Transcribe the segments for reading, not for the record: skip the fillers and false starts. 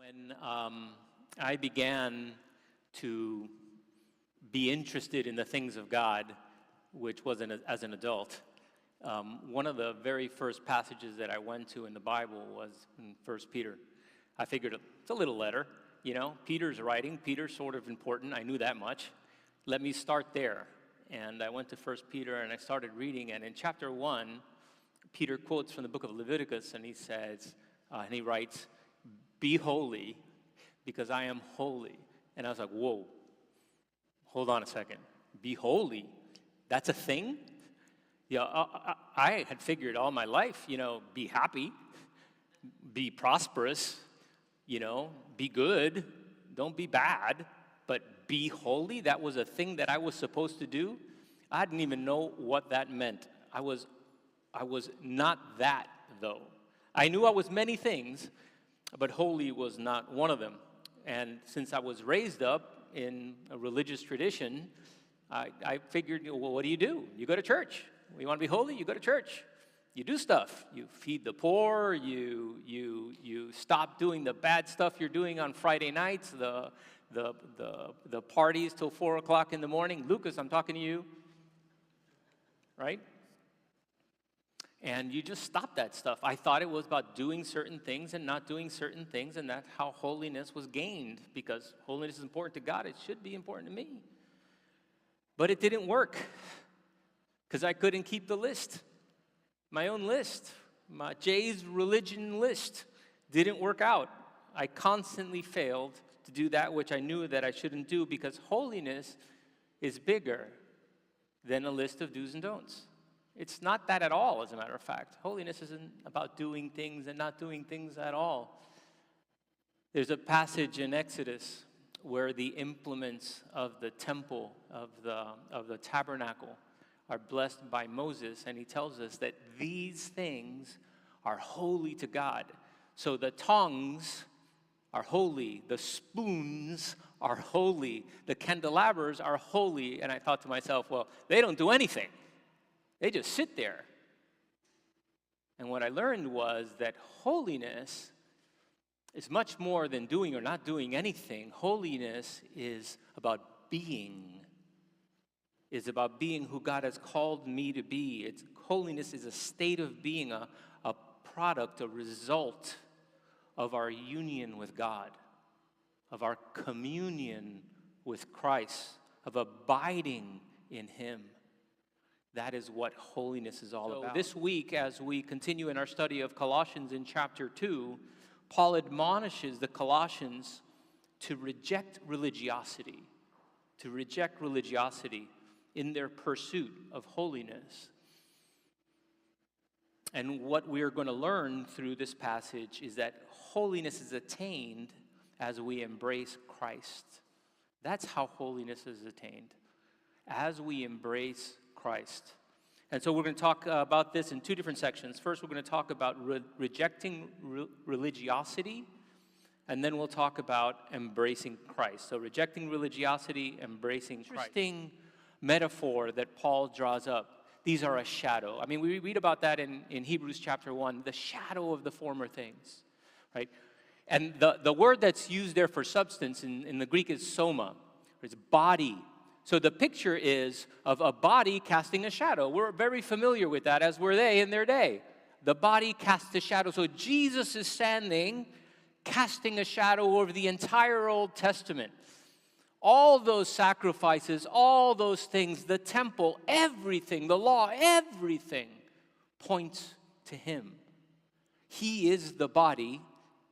When I began to be interested in the things of God, which was as an adult, one of the very first passages that I went to in the Bible was in 1 Peter. I figured it's a little letter, Peter's writing. Peter's sort of important. I knew that much. Let me start there. And I went to 1 Peter and I started reading. And in chapter 1, Peter quotes from the book of Leviticus, and he says, and he writes, "Be holy, because I am holy." And I was like, whoa, hold on a second. Be holy? That's a thing? I had figured all my life, be happy, be prosperous, be good, don't be bad, but be holy, that was a thing that I was supposed to do? I didn't even know what that meant. I was not that, though. I knew I was many things, but holy was not one of them. And since I was raised up in a religious tradition, I figured, well, what do? You go to church. You want to be holy? You go to church. You do stuff. You feed the poor. You stop doing the bad stuff you're doing on Friday nights, the parties till 4 o'clock in the morning. Lucas, I'm talking to you. Right? And you just stop that stuff. I thought it was about doing certain things and not doing certain things, and that's how holiness was gained, because holiness is important to God. It should be important to me. But it didn't work, because I couldn't keep the list. My own list, Jay's religion list, didn't work out. I constantly failed to do that which I knew that I shouldn't do, because holiness is bigger than a list of do's and don'ts. It's not that at all, as a matter of fact. Holiness isn't about doing things and not doing things at all. There's a passage in Exodus where the implements of the temple, of the tabernacle, are blessed by Moses, and he tells us that these things are holy to God. So the tongs are holy, the spoons are holy, the candelabras are holy, and I thought to myself, well, they don't do anything. They just sit there. And what I learned was that holiness is much more than doing or not doing anything. Holiness is about being. Is about being who God has called me to be. Holiness is a state of being, a product, a result of our union with God, of our communion with Christ, of abiding in Him. That is what holiness is all about. This week, as we continue in our study of Colossians in chapter 2, Paul admonishes the Colossians to reject religiosity, in their pursuit of holiness. And what we're going to learn through this passage is that holiness is attained as we embrace Christ. That's how holiness is attained, as we embrace Christ. And so we're going to talk about this in two different sections. First, we're going to talk about rejecting religiosity, and then we'll talk about embracing Christ. So rejecting religiosity, embracing Christ. Interesting metaphor that Paul draws up. These are a shadow. I mean, we read about that in Hebrews chapter 1, the shadow of the former things, right? And the word that's used there for substance in the Greek is soma. It's body. So the picture is of a body casting a shadow. We're very familiar with that, as were they in their day. The body casts a shadow. So Jesus is standing, casting a shadow over the entire Old Testament. All those sacrifices, all those things, the temple, everything, the law, everything points to Him. He is the body,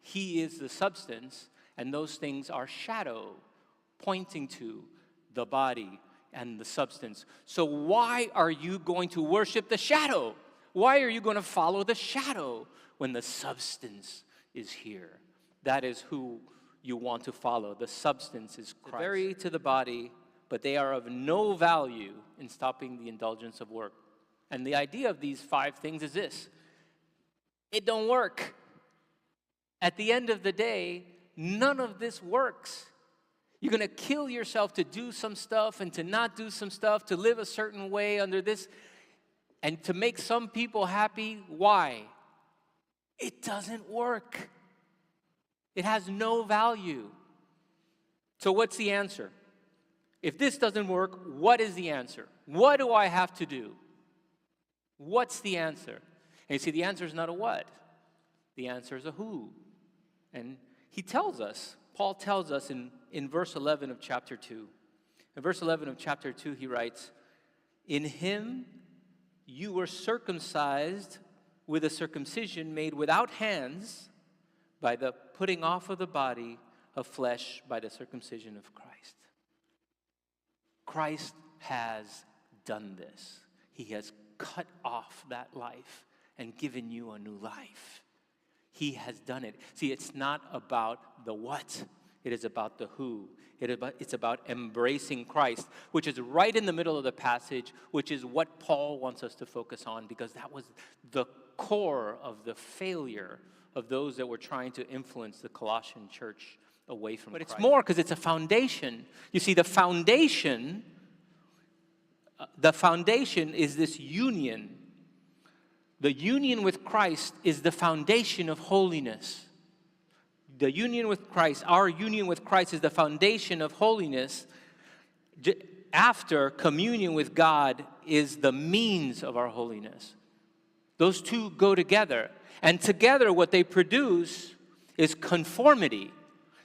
He is the substance, and those things are shadow, pointing to the body and the substance. So why are you going to worship the shadow? Why are you going to follow the shadow when the substance is here? That is who you want to follow. The substance is Christ. Very to the body, but they are of no value in stopping the indulgence of work. And the idea of these 5 things is this: it don't work. At the end of the day, none of this works. You're going to kill yourself to do some stuff and to not do some stuff, to live a certain way under this, and to make some people happy. Why? It doesn't work. It has no value. So what's the answer? If this doesn't work, what is the answer? What do I have to do? What's the answer? And you see, the answer is not a what. The answer is a who. And he tells us, Paul tells us in verse 11 of chapter 2. In verse 11 of chapter 2, he writes, "In him you were circumcised with a circumcision made without hands, by the putting off of the body of flesh by the circumcision of Christ." Christ has done this. He has cut off that life and given you a new life. He has done it. See, it's not about the what. It is about the who. It's about embracing Christ, which is right in the middle of the passage, which is what Paul wants us to focus on, because that was the core of the failure of those that were trying to influence the Colossian church away from Christ. But it's more, because it's a foundation. You see, the foundation is this union. The union with Christ is the foundation of holiness. The union with Christ, our union with Christ, is the foundation of holiness. After communion with God is the means of our holiness. Those two go together. And together what they produce is conformity.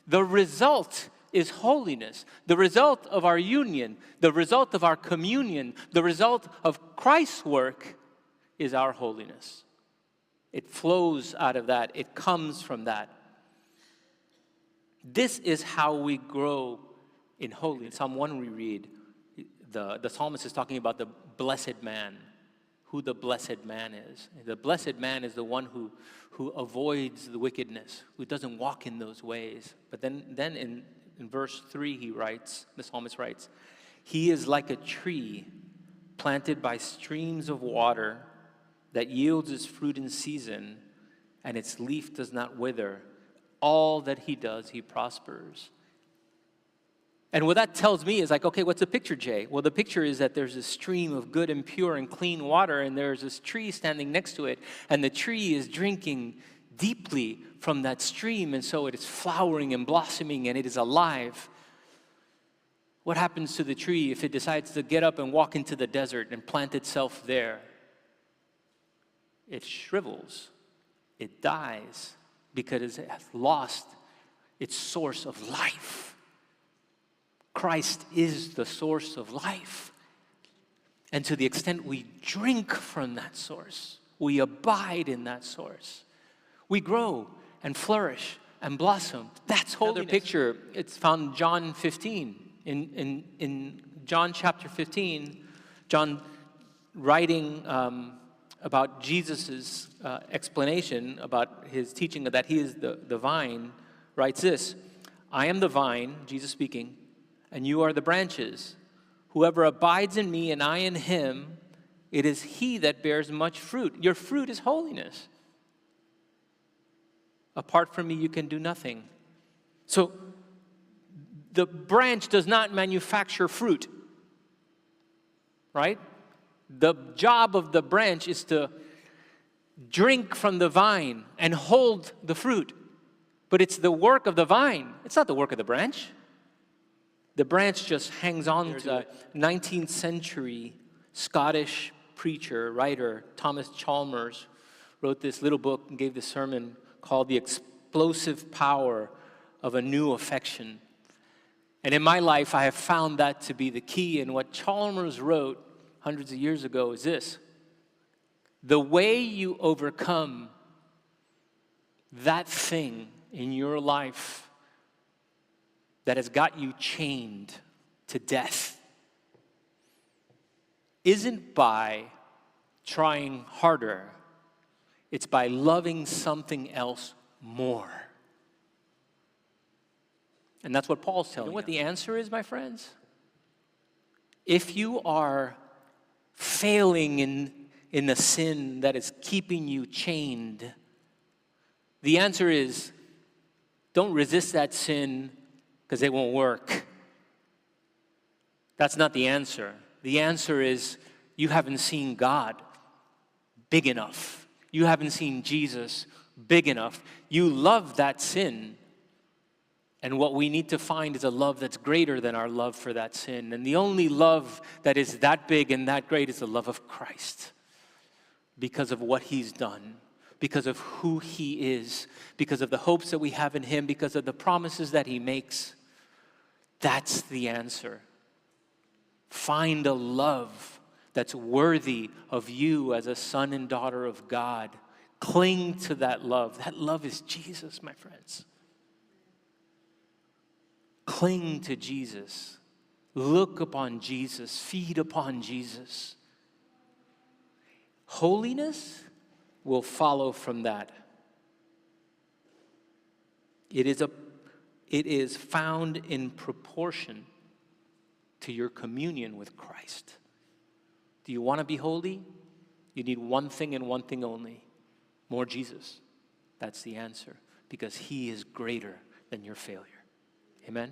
The result is holiness. The result of our union, the result of our communion, the result of Christ's work is our holiness. It flows out of that. It comes from that. This is how we grow in holiness. In Psalm 1 we read, the psalmist is talking about the blessed man, who the blessed man is. The blessed man is the one who avoids the wickedness, who doesn't walk in those ways. But then in verse 3 the psalmist writes, "He is like a tree planted by streams of water that yields its fruit in season, and its leaf does not wither. All that he does, he prospers." And what that tells me is like, okay, what's the picture, Jay? Well, the picture is that there's a stream of good and pure and clean water, and there's this tree standing next to it, and the tree is drinking deeply from that stream, and so it is flowering and blossoming, and it is alive. What happens to the tree if it decides to get up and walk into the desert and plant itself there? It shrivels. It dies because it has lost its source of life. Christ is the source of life. And to the extent we drink from that source, we abide in that source, we grow and flourish and blossom. That's holiness. Another picture, it's found in John 15. In John chapter 15, John writing about Jesus' explanation about his teaching that he is the vine, writes this: "I am the vine," Jesus speaking, "and you are the branches. Whoever abides in me and I in him, it is he that bears much fruit." Your fruit is holiness. Apart from me, you can do nothing. So the branch does not manufacture fruit, right? The job of the branch is to drink from the vine and hold the fruit. But it's the work of the vine. It's not the work of the branch. The branch just hangs on to it. 19th century Scottish preacher, writer, Thomas Chalmers, wrote this little book and gave this sermon called "The Explosive Power of a New Affection." And in my life, I have found that to be the key. And what Chalmers wrote hundreds of years ago is this: the way you overcome that thing in your life that has got you chained to death isn't by trying harder. It's by loving something else more. And that's what Paul's telling you. You know what the answer is, my friends? If you are failing in the sin that is keeping you chained, the answer is don't resist that sin because it won't work. That's not the answer. The answer is you haven't seen God big enough. You haven't seen Jesus big enough. You love that sin, And what we need to find is a love that's greater than our love for that sin. And the only love that is that big and that great is the love of Christ. Because of what he's done, because of who he is, because of the hopes that we have in him, because of the promises that he makes. That's the answer. Find a love that's worthy of you as a son and daughter of God. Cling to that love. That love is Jesus, my friends. Cling to Jesus. Look upon Jesus. Feed upon Jesus. Holiness will follow from that. It is found in proportion to your communion with Christ. Do you want to be holy? You need one thing and one thing only. More Jesus. That's the answer. Because he is greater than your failure. Amen?